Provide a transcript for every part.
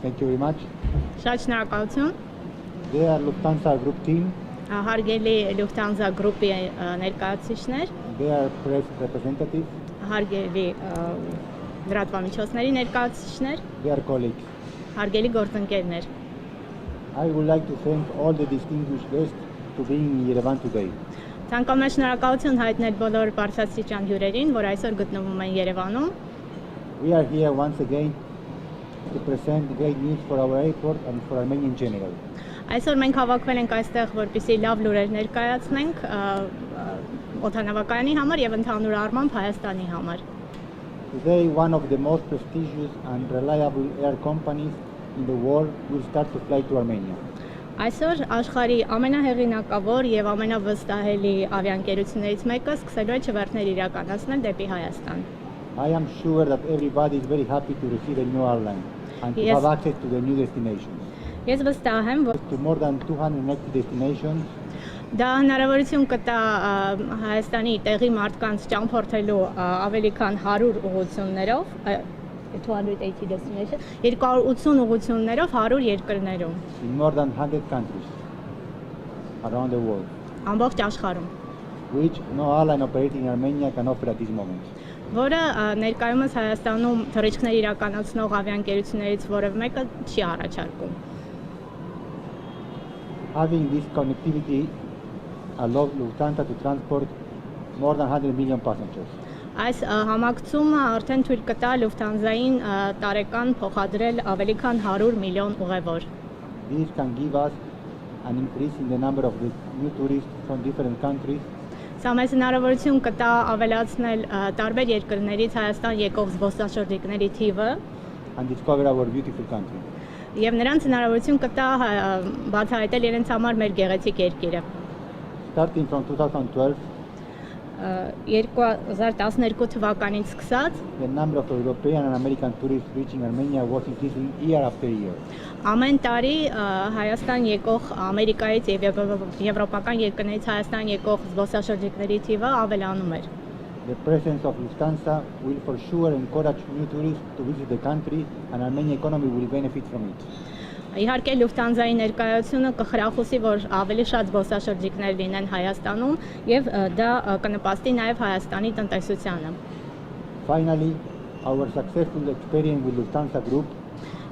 Thank you very much. Շատ շնորհակալություն։ They are Lufthansa group team. Հարգելի Lufthansa գրուպի ներկայացուցիչներ, They are press representatives. հարգելի լրատվամիջոցների ներկայացուցիչներ, They are colleagues. հարգելի գործընկերներ։ I would like to thank all the distinguished guests to being in Yerevan today. Ցանկանում եմ շնորհակալություն հայտնել բոլոր բարձրաստիճան հյուրերին, որ այսօր գտնվում են Երևանում։ We are here once again to present great news for our airport and for Armenia in general. Այսօր մենք հավաքվել ենք այստեղ, որպեսզի լավ լուրեր ներկայացնենք օդանավակայանի համար եւ ընդհանուր առմամբ Հայաստանի համար։ Today, one of the most prestigious and reliable air companies in the world will start to fly to Armenia. Այսօր աշխարհի ամենահեղինակավոր եւ ամենավստահելի ավիաընկերություններից մեկը սկսելու է չվերթներ իրականացնել դեպի Հայաստան։ I am sure that everybody is very happy to receive a new airline and to Yes. have access to the new destinations. Ես վստահ եմ, որ To more than 280 destinations, դա հնարավորություն կտա Հայաստանի տեղի մարդկանց ճամփորդելու ավելի քան 100 ուղղություններով, 280 destination, 280 ուղղություններով 100 երկրներում, in more than 100 countries around the world, ամբողջ աշխարհում, which no airline operating in Armenia can offer at this moment. որը ներկայումս Հայաստանում թռիչքներ իրականացնող ավիաընկերություններից որևէ մեկը չի առաջարկում։ Having this connectivity allows Lufthansa to transport more than 100 million passengers. Այս համակցումը արդեն թույլ կտա Lufthansa-ին տարեկան փոխադրել ավելի քան 100 միլիոն ուղևոր։ This can give us an increase in the number of the new tourists from different countries Սա մեզ հնարավորություն կտա ավելացնել տարբեր երկրներից Հայաստան եկող զբոսաշրջիկների թիվը and discover our beautiful country. եւ նրանց հնարավորություն կտա բացահայտել իրենց համար մեր գեղեցիկ երկիրը։ Starting from 2012, 2012 թվականից սկսած the number of European and American tourists reaching Armenia was increasing year after year. ամեն տարի Հայաստան եկող Ամերիկայից եւ եվրոպական երկրներից Հայաստան եկող զբոսաշրջիկների թիվը ավելանում էր։ The presence of Lufthansa will for sure encourage new tourists to visit the country and Armenian economy will benefit from it. Իհարկե Lufthansa-ի ներկայությունը կխրախուսի, որ ավելի շատ զբոսաշրջիկներ լինեն Հայաստանում եւ դա կնպաստի նաեւ Հայաստանի տնտեսությանը։ Finally, our successful experience with Lufthansa Group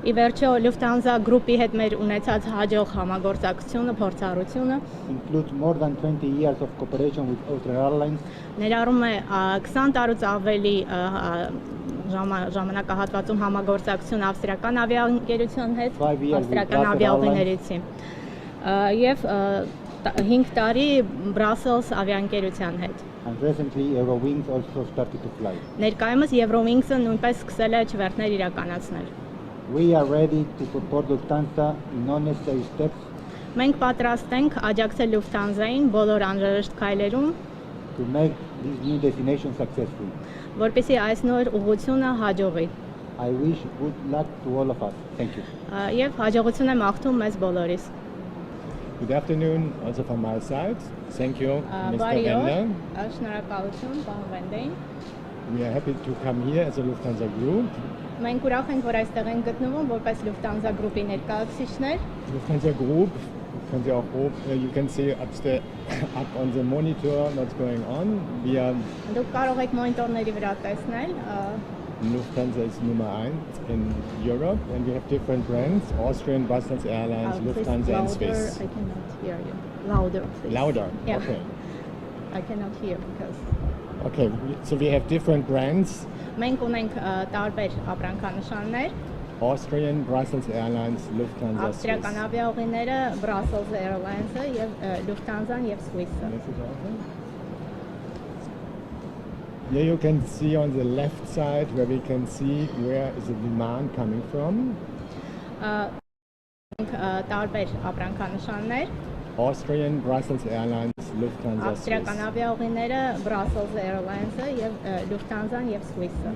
Ի վերջո Lufthansa գրուպի հետ մեր ունեցած հաջող համագործակցությունը, փորձառությունը includes more than 20 years of cooperation with Austrian Airlines ներառում է 20 տարուց ավելի ժամանակահատվածում համագործակցություն ավստրիական ավիաընկերության հետ, 5 years with ավստրիական Brussels ավիաուղիներից եւ 5 տարի Brussels ավիաընկերության հետ։ and recently Eurowings also started to fly. Ներկայումս Eurowings-ը նույնպես սկսել է չվերթներ իրականացնել։ We are ready to support Lufthansa in all necessary steps Մենք պատրաստ ենք աջակցել Lufthansa-ին բոլոր անհրաժեշտ քայլերում, to make this new destination successful. որպեսզի այս նոր ուղղությունը հաջողի։ I wish good luck to all of us. Thank you. Եվ հաջողություն եմ աղթում մեզ բոլորիս։ Good afternoon, also from my side. Thank you, Mr. Բարի օր, Renner. շնորհակալություն պարոն Վենդեին։ We are happy to come here as a Lufthansa group. Մենք ուրախ ենք, որ այստեղ ենք գտնվում որպես Lufthansa գրուպի ներկայացուցիչներ։ Lufthansa group, you can see up on the monitor what's going on. We are Դուք կարող եք մոնիտորների վրա տեսնել, Lufthansa is number 1 in Europe, and we have different brands: Austrian, Brussels Airlines, please Lufthansa, and louder, Swiss. I cannot hear you. Louder, please. Louder. Yeah. Okay. I cannot hear because Okay. So we have different brands: մենք ունենք տարբեր ապրանքանշաններ, Austrian, Brussels Airlines, Lufthansa, ավստրիական Swiss. ավիաուղիները, Brussels Airlines-ը եւ Lufthansa-ն եւ Swiss-ը։ Here you can see on the left side where we can see where is the demand coming from. Տարբեր ապրանքանշաններ, Austrian, Brussels Airlines, Lufthansa, ավստրիական Swiss. ավիաուղիները, Brussels Airlines-ը եւ Lufthansa-ն եւ Swiss-ը։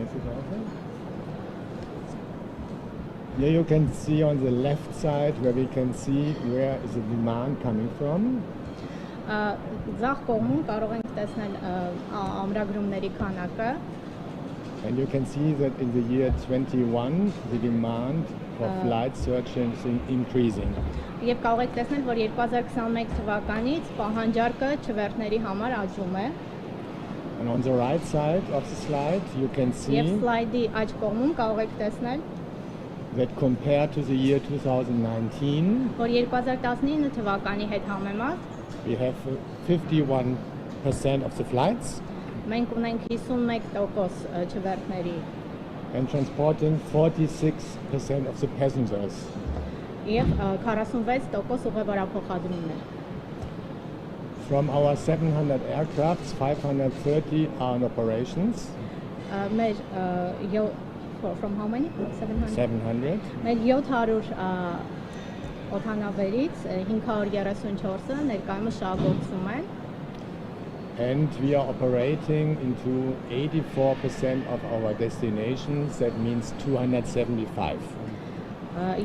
Here you can see on the left side where we can see where is the demand coming from. Ձախ կողմում կարող ենք տեսնել ամրագրումների քանակը, And you can see that in the year 21 the demand for flight searching is increasing. Եվ կարող եք տեսնել, որ 2021 թվականից պահանջարկը չվերթների համար աճում է։ And on the right side of the slide, you can see Եվ սլայդի աջ կողմում կարող եք տեսնել, that compared to the year 2019, որ 2019 թվականի հետ համեմատ we have 51% of the flights մենք ունենք 51% չվերթների and transporting 46% of the passengers. եւ 46% ուղևորափոխադրումներ։ From our 700 aircrafts, 530 are in operations. Մեր from how many? 700. 700. Մեր 700 օդանավերից 534-ը ներկայումս շահագործում են։ And we are operating into 84% of our destinations, that means 275.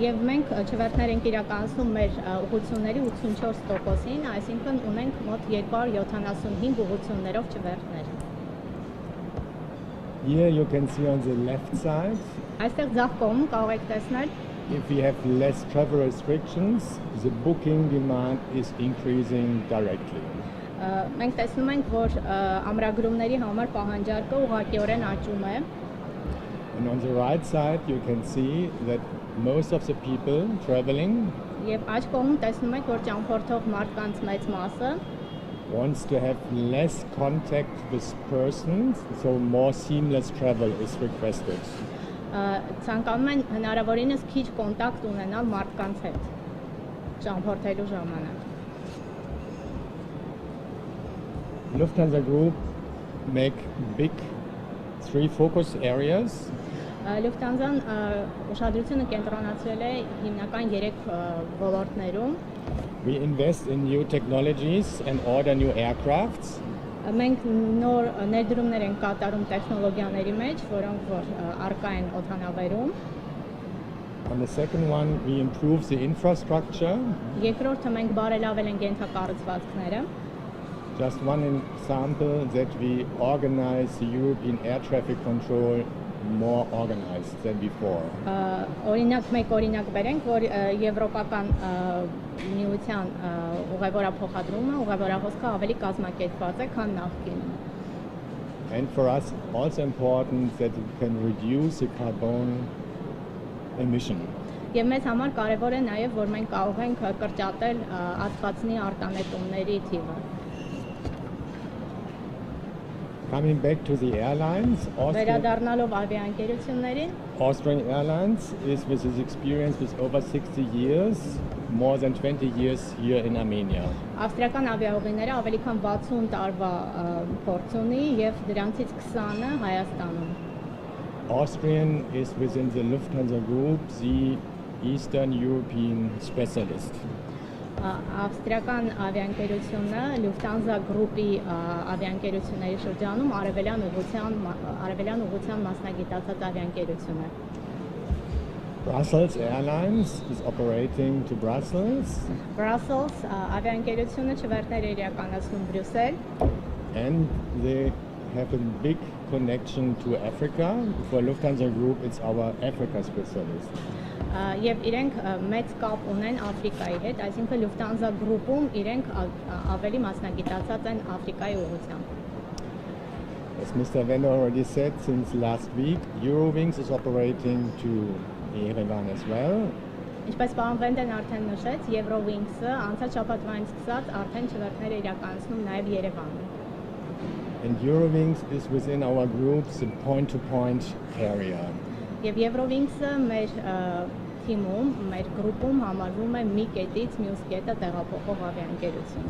Եվ մենք չվերթներ ենք իրականացնում մեր ուղղությունների 84%-ին, այսինքն ունենք մոտ 275 ուղղություններով չվերթներ։ Here you can see on the left side, Այստեղ ձախ կողմում կարող եք տեսնել, if we have less travel restrictions, the booking demand is increasing directly. Մենք տեսնում ենք, որ ամրագրումների համար պահանջարկը ուղղակիորեն աճում է։ And on the right side, you can see that most of the people traveling Եվ աջ կողմում տեսնում եք, որ ճամփորդող մարդկանց մեծ մասը wants to have less contact with persons, so more seamless travel is requested. ցանկանում են հնարավորինս քիչ կոնտակտ ունենալ մարդկանց հետ ճամփորդելու ժամանակ։ Lufthansa Group make big 3 focus areas. Lufthansa-ն ուշադրությունը կենտրոնացրել է հիմնական 3 ոլորտներում։ We invest in new technologies and order new aircrafts. Մենք նոր ներդրումներ ենք կատարում տեխնոլոգիաների մեջ, որոնք որ առկա են օդանավերում։ On the second one, we improve the infrastructure. Երկրորդը մենք բարելավել ենք ենթակառուցվածքները։ Just one example that we organize the European air traffic control more organized than before. Օրինակ մեկ օրինակ բերենք, որ եվրոպական միության ուղևորափոխադրումը, ուղևորահոսքը ավելի կազմակերպված է, քան նախկինում։ And for us also important that we can reduce the carbon emission. Եվ մեզ համար կարևոր է նաև, որ մենք կարող ենք կրճատել ածխածնի արտանետումների թիվը։ Coming back to the airlines, Վերադառնալով ավիաընկերություններին, Austrian Airlines is with its experience with over 60 years, more than 20 years here in Armenia. Ավստրիական ավիաուղիները ավելի քան 60 տարվա փորձ ունի եւ դրանցից 20-ը Հայաստանում։ Austrian is within the Lufthansa Group the Eastern European specialist. Ավստրիական ավիաընկերությունը Lufthansa Group-ի ավիաընկերությունների շրջանում արևելյան ուղղության մասնագիտացած ավիաընկերություն է։ Brussels Airlines is operating to Brussels. Brussels ավիաընկերությունը չվերթներ է իրականացնում Բրյուսել։ And they have a big connection to Africa. For Lufthansa Group, it's our Africa specialist. Եվ իրենք մեծ կապ ունեն Աֆրիկայի հետ, այսինքն Lufthansa Group-ում իրենք ավելի մասնագիտացած են Աֆրիկայի ուղղությամբ։ As Mr. Wenner already said, since last week, Eurowings is operating to Yerevan as well. Ինչպես պարոն Վենդեն արդեն նշեց, Eurowings-ը անցած շաբաթվանից սկսած արդեն չվերթներ է իրականացնում նաև Երևանում։ And Eurowings is within our group the point-to-point carrier. Եվ Eurowings-ը մեր թիմում, մեր գրուպում համարվում է մի կետից մյուս կետը տեղափոխող ավիաընկերություն։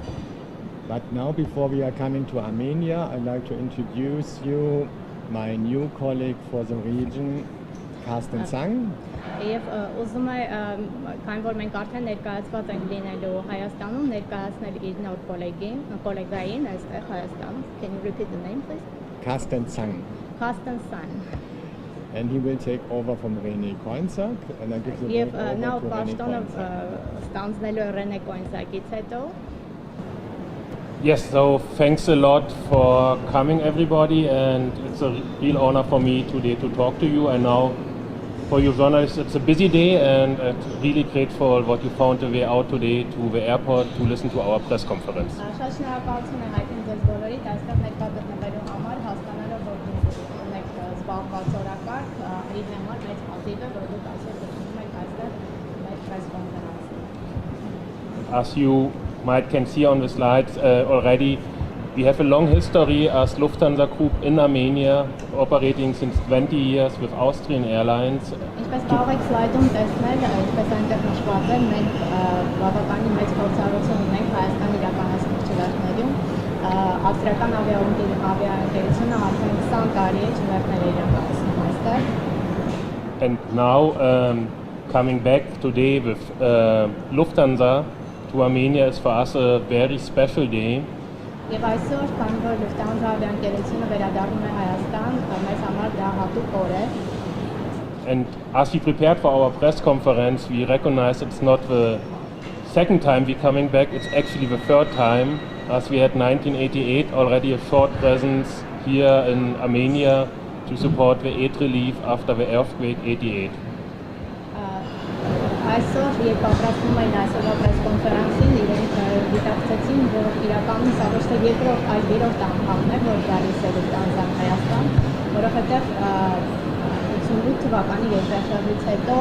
But now, before we are coming to Armenia, I'd like to introduce you my new colleague for the region, Carsten Zang. Եվ ուզում է, քանի որ մենք արդեն ներկայացված ենք լինելու Հայաստանում, ներկայացնել իր նոր կոլեգային այստեղ Հայաստանում։ Can you repeat the name, please? Carsten Zang. Carsten Zang. And he will take over from René Koinzak, and I give the Եվ word նա over to René պաշտոնը Koinzak. ստանձնելու է Ռենե Կոինզակից հետո։ Yes, so thanks a lot for coming, everybody, and it's a real honor for me today to talk to you. And now for you journalists. It's a busy day and really grateful what you found the way out today to the airport to listen to our press conference. Շատ շնորհակալություն եմ հայտնի ձեզ բոլորիդ այստեղ ներկա գտնվելու համար, հասկանալով որ դուք ունեք զբաղված օրակարգ, իր համար մեծ հազիվ է, որ դուք այսօր գտնվում եք այստեղ մեր press conference-ում։ As you might can see on the slides already, we have a long history as Lufthansa Group in Armenia, operating since 20 years with Austrian Airlines. Ինչպես կարող եք սլայդում տեսնել, ինչպես այնտեղ նշված է, մենք բավականին մեծ փորձառություն ունենք Հայաստանի իրականացնող ճյուղերներում։ Ավստրիական ավիաընկերությունը արդեն 20 տարի է ճյուղերներ իրականացնում այստեղ։ And now coming back today with Lufthansa to Armenia is for us a very special day. Եվ այսօր, քանի որ Lufthansa ավիաընկերությունը վերադառնում է Հայաստան, մեզ համար դա հատուկ օր է։ And as we prepared for our press conference, we recognize it's not the second time we're coming back, it's actually the third time, as we had 1988 already a short presence here in Armenia to support the aid relief after the earthquake 88. Այսօր, երբ պատրաստվում էին այսօրվա press conference-ին, իրենք դիտակցեցին, որ իրականում սա ոչ թե երկրորդ, այլ երրորդ անգամն է, որ գալիս է Lufthansa Հայաստան, որովհետև 88 թվականի երկրաշարժից հետո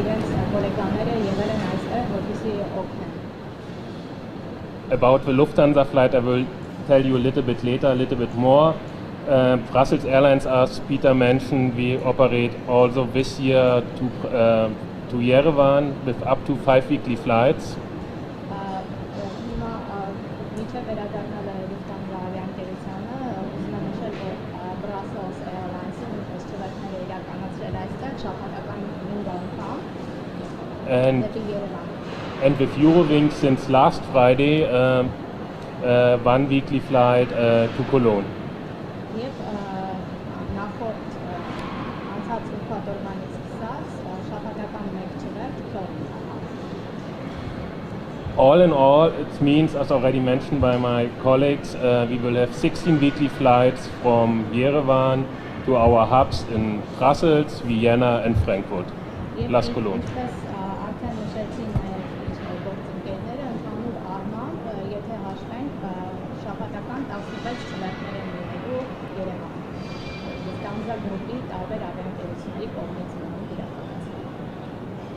իրենց գոլեգաները եղել են այստեղ, որպեսզի օգնեն։ About the Lufthansa flight, I will tell you a little bit later, a little bit more. Brussels Airlines, as Peter mentioned, we operate also this year to Yerevan with up to 5 weekly flights. And with Eurowings since last Friday, 1 weekly flight to Cologne. All in all, it means, as already mentioned by my colleagues, we will have 16 weekly flights from Yerevan to our hubs in Brussels, Vienna and Frankfurt, Las Cologne.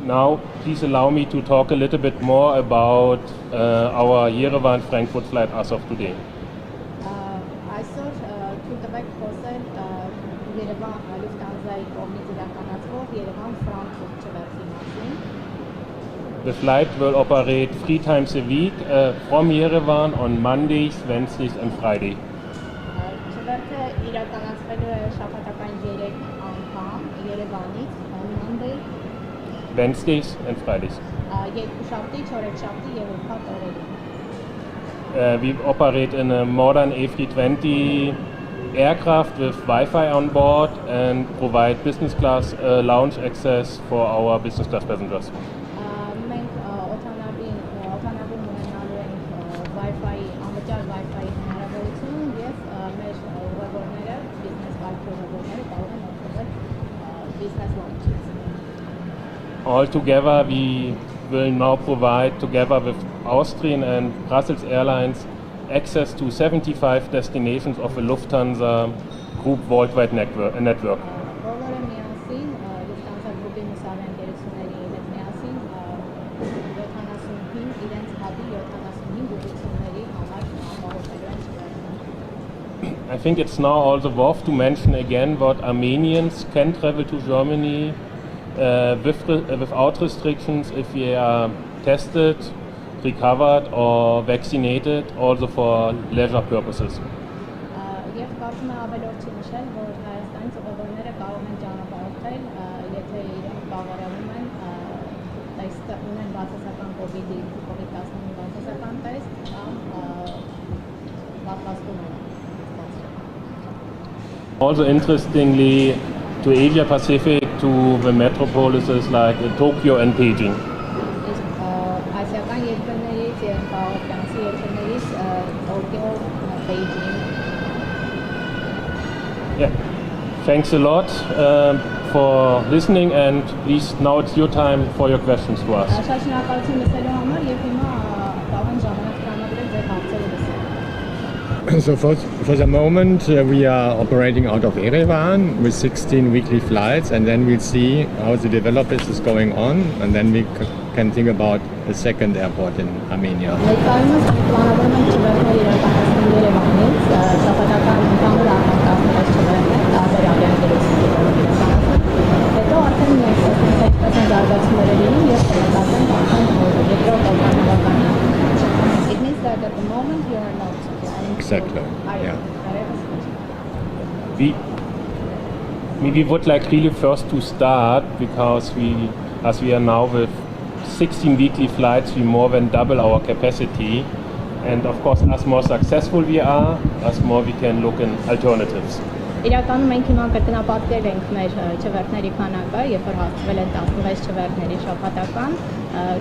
Now, please allow me to talk a little bit more about our Yerevan-Frankfurt flight as of today. The flight will operate 3 times a week from Yerevan on Mondays, Wednesdays and Fridays. Wednesdays and Fridays. We operate in a modern A320 aircraft with Wi-Fi on board and provide business class lounge access for our business class passengers. Altogether, we will now provide, together with Austrian and Brussels Airlines, access to 75 destinations of the Lufthansa Group worldwide network. I think it's now also worth to mention again what Armenians can travel to Germany without restrictions if we are tested, recovered or vaccinated, also for leisure purposes. Also interestingly, to Asia Pacific, to the metropolises like Tokyo and Beijing. Yeah, thanks a lot for listening, and please, now it's your time for your questions to us. Շատ շնորհակալություն լսելու համար եւ հիմա կարող են ժամանակ տրամադրել ձեր հարցերը լսել։ So for the moment, we are operating out of Yerevan with 16 weekly flights, and then we'll see how the development is going on, and then we can think about a second airport in Armenia. Ներկայումս մենք պլանավորում ենք չվերներ իրականացնել Երևանից, շաբաթական ընդհանուր առանց չվերներ, տարբեր ավիաընկերությունների իրականացնել։ Հետո արդեն մենք տեսնենք ինչպես են զարգացումները լինում եւ կներկայացնենք արդեն երկրորդ օգտագործողական։ It means that at the moment you are not planning. Exactly. Yeah. We would like really first to start because as we are now with 16 weekly flights, we more than double our capacity, and of course as more successful we are, as more we can look in alternatives. Իրականում մենք հիմա կրկնապատկել ենք մեր չվերթների քանակը, երբ որ հասցվել են 16 չվերթների շաբաթական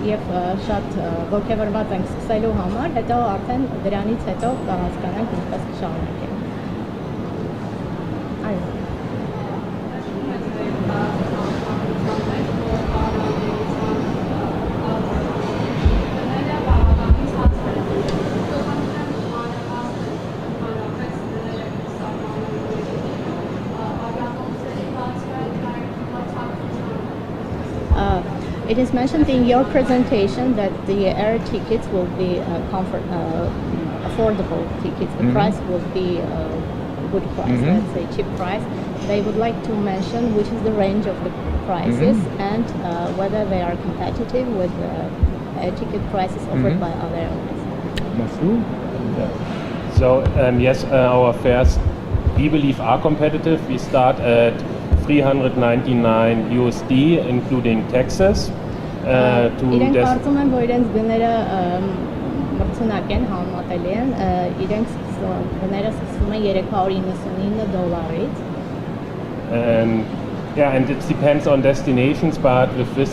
եւ շատ ողջավորված ենք սկսելու համար, հետո արդեն դրանից հետո կհասկանանք ինչպես կշարունակենք։ Այո։ It is mentioned in your presentation that the air tickets will be affordable tickets. The price will be a good price, let's say cheap price. They would like to mention which is the range of the prices and whether they are competitive with the air ticket prices offered by other airlines. So yes, our fares we believe are competitive. We start at $399 USD, including taxes. Իրենք կարծում են, որ իրենց գները մրցունակ են, համատելի են, իրենք գները սկսվում են $399-ից. And it depends on destinations, but with this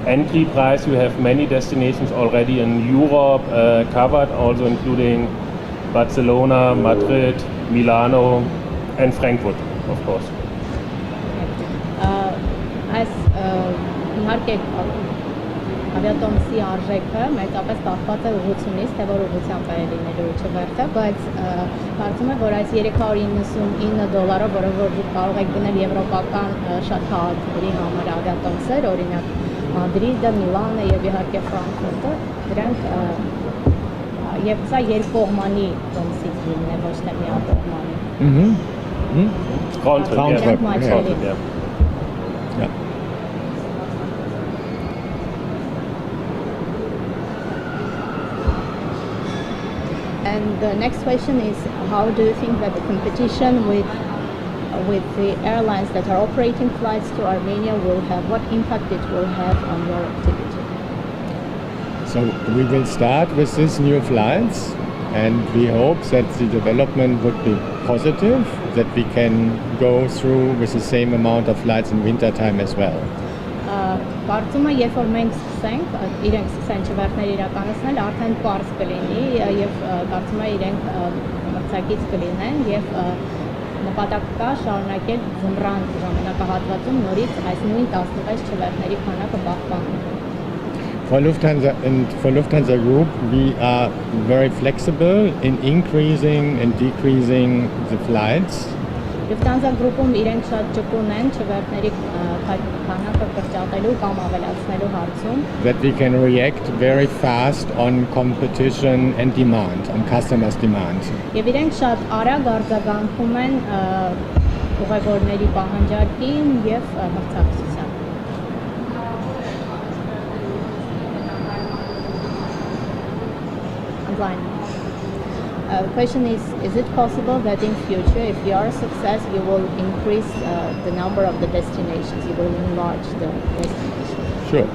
entry price you have many destinations already in Europe covered, also including Barcelona, Madrid, Milano and Frankfurt, of course. Իհարկե ավիատոմսի արժեքը մեծապես կախված է ուղղությունից, թե որ ուղղությամբ է լինելու չվերթը, բայց կարծում եմ, որ այս $399, որը որ կարող եք գնել եվրոպական շատ քաղաքների համար ավիատոմսեր, օրինակ Մադրիդը, Միլանը եւ իհարկե Ֆրանկֆուրտը, դրանք եւ սա երկկողմանի տոմսից լինի, ոչ թե միակողմանի։ Round-trip, yeah. And the next question is, how do you think that the competition with the airlines that are operating flights to Armenia will have, what impact it will have on your activity? So we will start with these new flights, and we hope that the development would be positive, that we can go through with the same amount of flights in winter time as well. Կարծում եմ, երբ որ մենք սկսենք, իրենք սկսեն չվերթներ իրականացնել, արդեն պարզ կլինի եւ կարծում եմ իրենք մրցակից կլինեն եւ նպատակ կա շարունակել ձմռան ժամանակահատվածում նորից այս նույն 16 չվերթների քանակը պահպանել։ For Lufthansa Group, we are very flexible in increasing and decreasing the flights. Lufthansa Group-ում իրենք շատ ճկուն են չվերթների քանակը կրճատելու կամ ավելացնելու հարցում. That we can react very fast on competition and demand, on customers' demand. Եվ իրենք շատ արագ արձագանքում են ուղևորների պահանջարկին եւ մրցակցությանը. The question is it possible that in future, if you are a success, you will increase the number of the destinations, you will enlarge the destinations? Sure.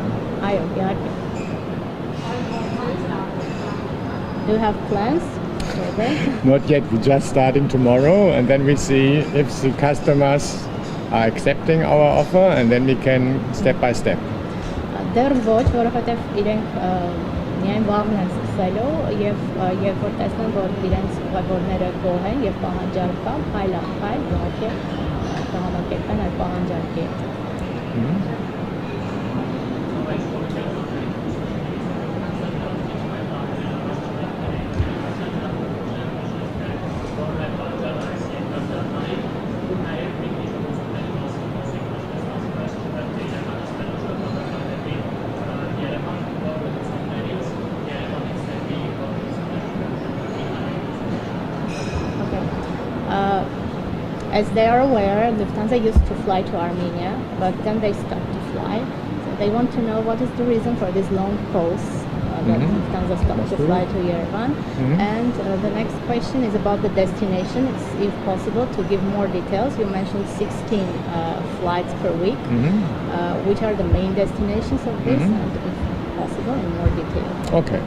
Do you have plans? Not yet, we're just starting tomorrow, and then we see if the customers are accepting our offer, and then we can step by step. Դեռ ոչ, որովհետև իրենք միայն վաղն են սկսելու եւ երբ որ տեսնեն, որ իրենց ուղևորները գոհ են եւ պահանջարկ կա, քայլ առ քայլ իհարկե կհամակերպեն այդ պահանջարկի հետ։ As they are aware, Lufthansa used to fly to Armenia, but then they stopped to fly. So they want to know what is the reason for this long pause that Lufthansa stopped to fly to Yerevan. And the next question is about the destination. It's, if possible, to give more details. You mentioned 16 flights per week. Which are the main destinations of this, and if possible, in more detail. Okay.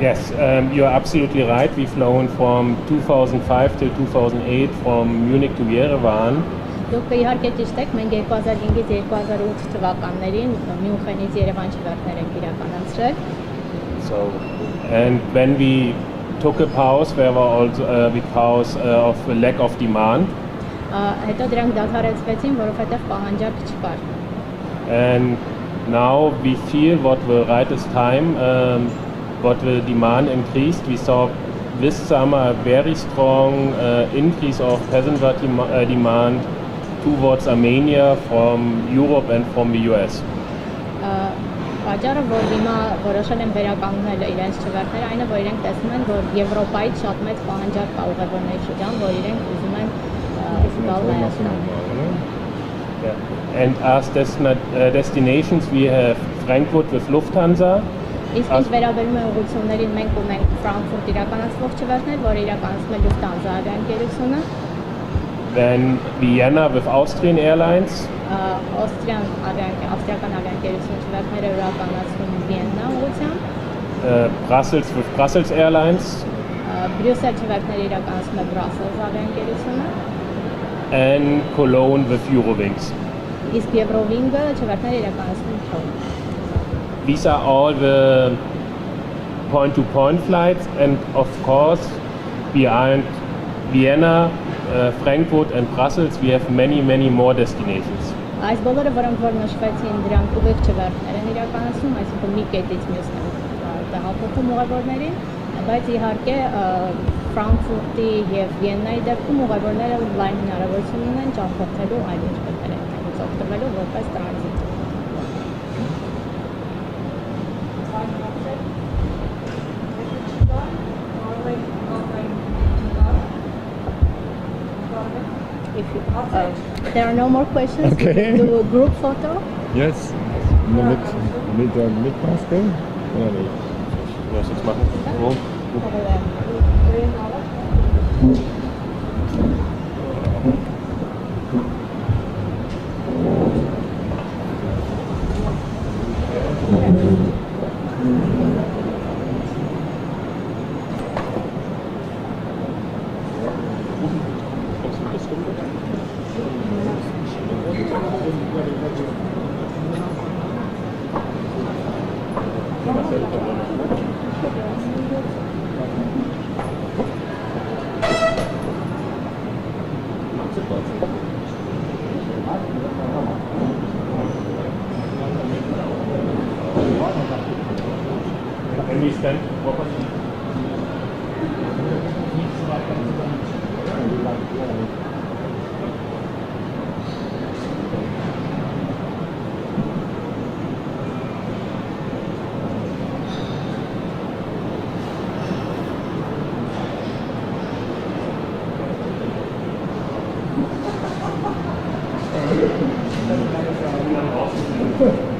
Yes, you're absolutely right. We've flown from 2005 to 2008 from Munich to Yerevan. Դուք իհարկե ճիշտ եք, մենք 2005-ից 2008 թվականներին Մյունխենից Երևան չվերթներ ենք իրականացրել։ So, and when we took a pause, there were also because of a lack of demand. Հետո դրանք դադարեցվեցին, որովհետև պահանջարկ չկար։ And now we feel what the rightest time, what the demand increased. We saw this summer a very strong increase of passenger demand towards Armenia from Europe and from the US. Պատճառը, որ հիմա որոշել են վերականգնել իրենց չվերթները, այն է, որ իրենք տեսնում են, որ Եվրոպայից շատ մեծ պահանջարկ կա ուղևորների շրջան, որ իրենք ուզում են գալ Հայաստան։ And as destinations we have Frankfurt with Lufthansa. Իսկ ինչ վերաբերում է ուղղություններին, մենք ունենք Ֆրանկֆուրտ իրականացվող չվերթներ, որը իրականացնում է Lufthansa ավիաընկերությունը։ Then Vienna with Austrian Airlines. Ավստրիական ավիաընկերությունը չվերթները իրականացնում Վիեննա ուղղությամբ։ Brussels with Brussels Airlines. Բրյուսել չվերթները իրականացնում է Brussels ավիաընկերությունը։ And Cologne with Eurowings. Իսկ Eurowings-ը չվերթները իրականացնում է Cologne. These are all the point-to-point flights, and of course, behind Vienna, Frankfurt and Brussels, we have many more destinations. Այս բոլորը, որոնք որ նշվեցին, դրանք ուղիղ չվերթներ են իրականացնում, այսինքն մի կետից մյուսն տեղափոխում ուղևորներին, բայց իհարկե Ֆրանկֆուրտի եւ Վիեննայի դեպքում ուղևորները լայն հնարավորություն ունեն ճամփորդելու այլ երկրներ, օգտվելու որպես տրանզիտ։ There are no more questions. Okay. We can do a group photo. Yes. Mit Maske? Oder nicht? Was jetzt machen? Wo? Can we stand? Okay.